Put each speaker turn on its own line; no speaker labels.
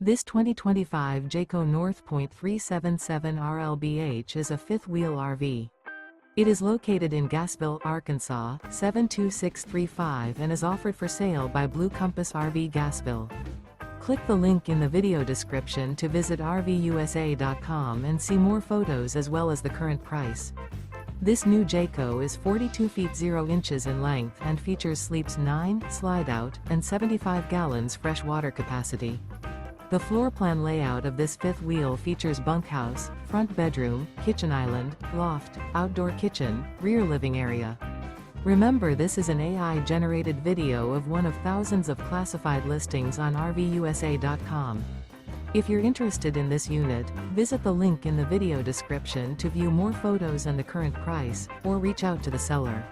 This 2025 Jayco North Point 377 RLBH is a fifth-wheel RV. It is located in Gassville, Arkansas, 72635 and is offered for sale by Blue Compass RV Gassville. Click the link in the video description to visit RVUSA.com and see more photos as well as the current price. This new Jayco is 42 feet 0 inches in length and features sleeps 9, slide-out, and 75 gallons fresh water capacity. The floor plan layout of this fifth wheel features bunkhouse, front bedroom, kitchen island, loft, outdoor kitchen, rear living area. Remember, this is an AI-generated video of one of thousands of classified listings on RVUSA.com. If you're interested in this unit, visit the link in the video description to view more photos and the current price, or reach out to the seller.